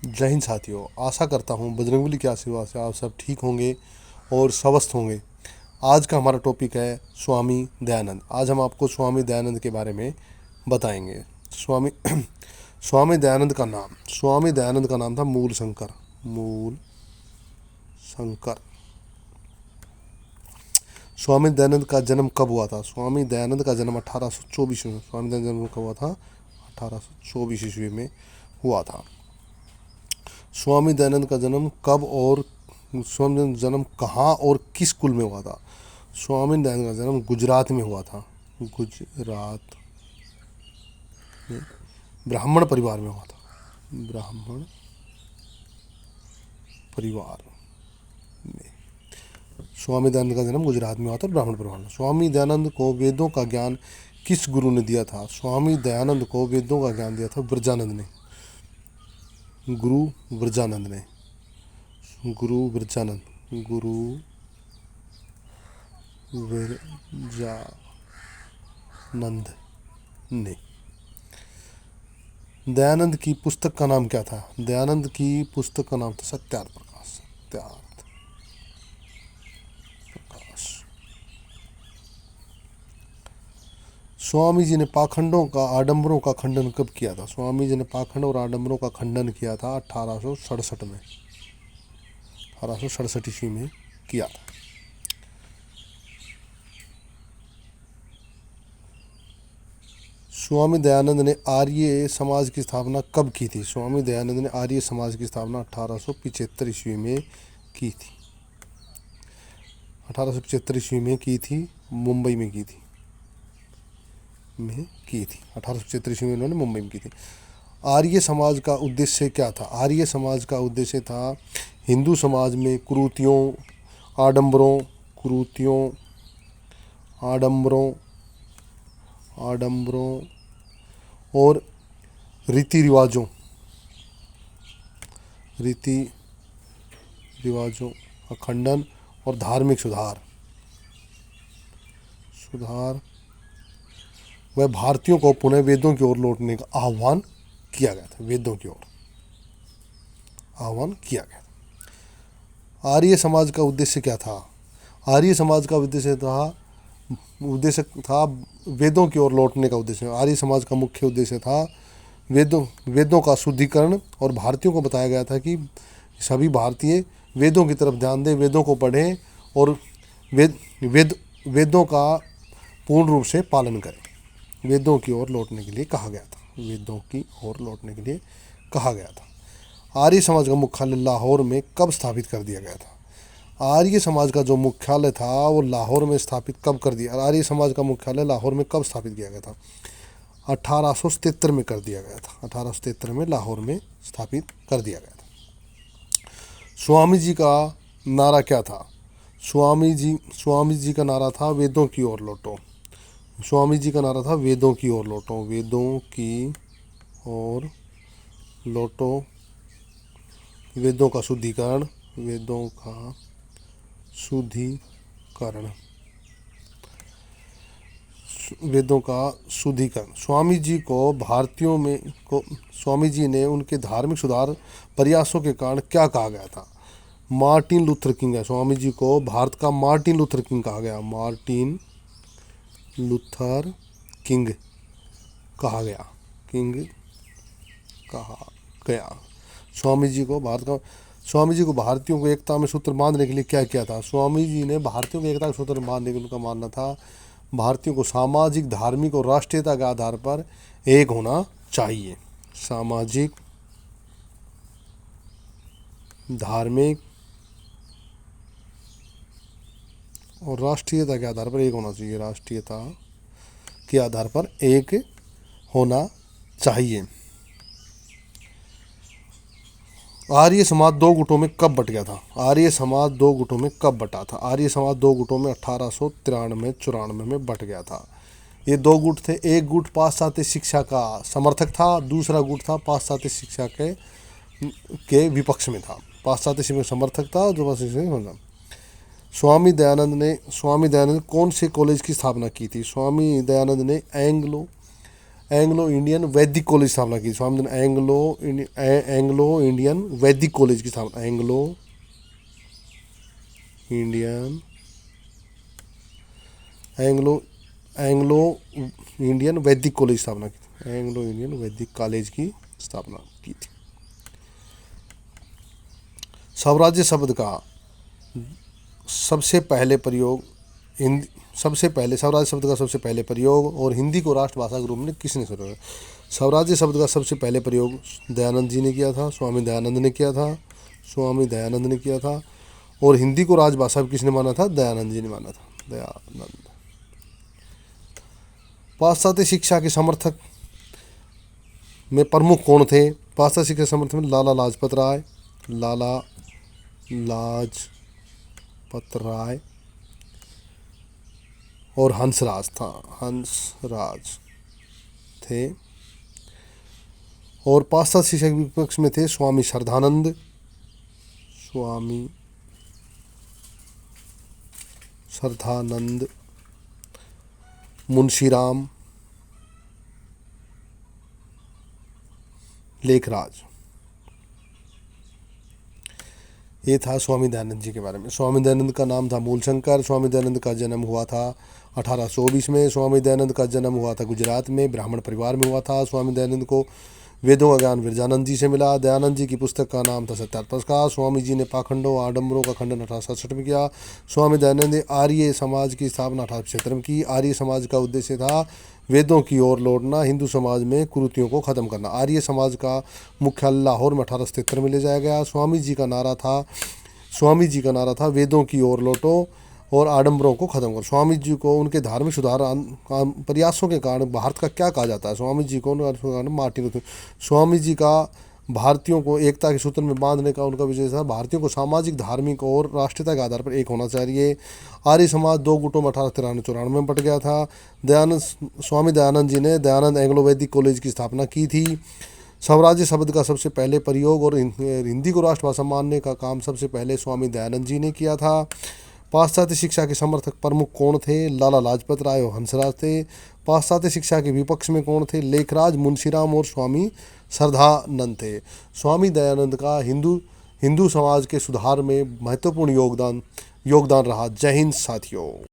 जय हिंद साथियों, आशा करता हूँ बजरंगबली के आशीर्वाद से आप सब ठीक होंगे और स्वस्थ होंगे। आज का हमारा टॉपिक है स्वामी दयानंद। आज हम आपको स्वामी दयानंद के बारे में बताएंगे। स्वामी स्वामी दयानंद का नाम था मूल शंकर। स्वामी दयानंद का जन्म कब हुआ था? स्वामी दयानंद का जन्म 1824 में। स्वामी दयानंद जन्म कब हुआ था? 1824 ईस्वी में हुआ था। स्वामी दयानंद का जन्म कब और स्वामी दयानंद जन्म कहाँ और किस कुल में हुआ था? स्वामी दयानंद का जन्म गुजरात में हुआ था। गुजरात में ब्राह्मण परिवार में हुआ था। ब्राह्मण परिवार में स्वामी दयानंद का जन्म गुजरात में हुआ था, ब्राह्मण परिवार में। स्वामी दयानंद को वेदों का ज्ञान किस गुरु ने दिया था? स्वामी दयानंद को वेदों का ज्ञान दिया था ब्रजानंद ने। गुरु ब्रजानंद ने। गुरु ब्रजानंद ने। दयानंद की पुस्तक का नाम क्या था? दयानंद की पुस्तक का नाम था सत्यार्थ प्रकाश। सत्यार्थ प्रकाश। स्वामी जी ने पाखंडों का आडंबरों का खंडन कब किया था? स्वामी जी ने पाखंड और आडंबरों का खंडन किया था 1867 में। 1867 ईस्वी में किया था। स्वामी दयानंद ने आर्य समाज की स्थापना कब की थी? स्वामी दयानंद ने आर्य समाज की स्थापना 1875 ईस्वी में की थी। 1875 ईस्वी में की थी, मुंबई में की थी। 1875 ईस्वी में उन्होंने मुंबई में की थी। आर्य समाज का उद्देश्य क्या था? आर्य समाज का उद्देश्य था हिंदू समाज में कुरीतियों, आडंबरों और रीति रिवाजों का खंडन और धार्मिक सुधार वह भारतीयों को पुनः वेदों की ओर लौटने का आह्वान किया गया था। वेदों की ओर आह्वान किया गया था। आर्य समाज का उद्देश्य क्या था? आर्य समाज का उद्देश्य था वेदों की ओर लौटने का उद्देश्य। आर्य समाज का मुख्य उद्देश्य था वेदों का शुद्धिकरण, और भारतीयों को बताया गया था कि सभी भारतीय वेदों की तरफ ध्यान दें, वेदों को पढ़ें और वेदों का पूर्ण रूप से पालन करें। वेदों की ओर लौटने के लिए कहा गया था। वेदों की ओर लौटने के लिए कहा गया था। आर्य समाज का मुख्यालय लाहौर में कब स्थापित कर दिया गया था? आर्य समाज का जो मुख्यालय था वो लाहौर में स्थापित कब कर दिया? आर्य समाज का मुख्यालय लाहौर में कब स्थापित किया गया था? 1873 में कर दिया गया था। 1873 में लाहौर में स्थापित कर दिया गया था। स्वामी जी का नारा क्या था? स्वामी जी का नारा था वेदों की ओर लौटो। स्वामी जी का नारा था वेदों की ओर लौटो। वेदों की ओर लौटो। वेदों का शुद्धिकरण। वेदों का शुद्धिकरण। स्वामी जी ने उनके धार्मिक सुधार प्रयासों के कारण क्या कहा गया था? मार्टिन लूथर किंग है। स्वामी जी को भारत का मार्टिन लूथर किंग कहा गया। मार्टिन लूथर किंग कहा गया। स्वामी जी को भारतीयों को एकता में सूत्र बांधने के लिए क्या किया था? स्वामी जी ने भारतीयों को एकता के सूत्र बांधने के लिए उनका मानना था भारतीयों को सामाजिक, धार्मिक और राष्ट्रीयता के आधार पर एक होना चाहिए। सामाजिक, धार्मिक और राष्ट्रीयता के आधार पर एक होना चाहिए। राष्ट्रीयता के आधार पर एक होना चाहिए। आर्य समाज दो गुटों में कब बट गया था? आर्य समाज दो गुटों में कब बटा था? आर्य समाज दो गुटों में 1893-94 में बट गया था। ये दो गुट थे। एक गुट पाश्चात्य शिक्षा का समर्थक था, दूसरा गुट था पाश्चात्य शिक्षा के विपक्ष में था। पाश्चात्य शिक्षा समर्थक था, जो स्वामी दयानंद कौन से कॉलेज की स्थापना की थी? स्वामी दयानंद ने एंग्लो इंडियन वैदिक कॉलेज की स्थापना की। स्वामी ने एंग्लो इंडियन वैदिक कॉलेज की स्थापना, Anglo Indian Anglo Anglo Indian वैदिक कॉलेज की स्थापना की, एंग्लो इंडियन वैदिक कॉलेज की स्थापना की थी। स्वराज्य शब्द का सबसे पहले प्रयोग हिंदी, सबसे पहले स्वराज्य शब्द का सबसे पहले प्रयोग और हिंदी को राष्ट्रभाषा के रूप में किसने शुरू किया? स्वराज्य शब्द का सबसे पहले प्रयोग दयानंद जी ने किया था, स्वामी दयानंद ने किया था, स्वामी दयानंद ने किया था। और हिंदी को राजभाषा किसने माना था? दयानंद जी ने माना था, दयानंद। पाश्चात्य शिक्षा के समर्थक में प्रमुख कौन थे? पाश्चात्य शिक्षा के समर्थक में लाला लाजपत राय, लाला लाजपत राय और हंसराज था, हंसराज थे। और पाश्चात्य शिक्षा के विपक्ष में थे स्वामी श्रद्धानंद, स्वामी श्रद्धानंद, मुंशीराम, लेखराज। ये था स्वामी दयानंद जी के बारे में। स्वामी दयानंद का नाम था मूलशंकर। स्वामी दयानंद का जन्म हुआ था 1824 में। स्वामी दयानंद का जन्म हुआ था गुजरात में, ब्राह्मण परिवार में हुआ था। स्वामी दयानंद को वेदों का ज्ञान विरजानंद जी से मिला। दयानंद जी की पुस्तक का नाम था सत्यार्थ का। स्वामी जी ने पाखंडों आडम्बरों का खंडन 1867 में किया। स्वामी दयानंद ने आर्य समाज की स्थापना 1875 में की। आर्य समाज का उद्देश्य था वेदों की ओर लौटना, हिंदू समाज में कुरीतियों को खत्म करना। आर्य समाज का मुख्यालय लाहौर में 1873 में ले जाया गया। स्वामी जी का नारा था वेदों की ओर लौटो और आडंबरों को खत्म करो। स्वामी जी को उनके धार्मिक सुधार प्रयासों के कारण भारत का क्या कहा जाता है? स्वामी जी को मार्टिन लूथर। स्वामी जी का भारतीयों को एकता के सूत्र में बांधने का उनका विजय था। भारतीयों को सामाजिक, धार्मिक और राष्ट्रीयता के आधार पर एक होना चाहिए। आर्य समाज दो गुटों में 1893-94 में बट गया था। स्वामी दयानंद जी ने दयानंद एंग्लो वैदिक कॉलेज की स्थापना की थी। स्वराज्य शब्द का सबसे पहले प्रयोग और हिंदी को राष्ट्रभाषा मानने का काम सबसे पहले स्वामी दयानंद जी ने किया था। पाश्चात्य शिक्षा के समर्थक प्रमुख कौन थे? लाला लाजपत राय और हंसराज थे। पाश्चात्य शिक्षा के विपक्ष में कौन थे? लेखराज, मुंशीराम और स्वामी श्रद्धानंद थे। स्वामी दयानंद का हिंदू समाज के सुधार में महत्वपूर्ण योगदान रहा। जय हिंद साथियों।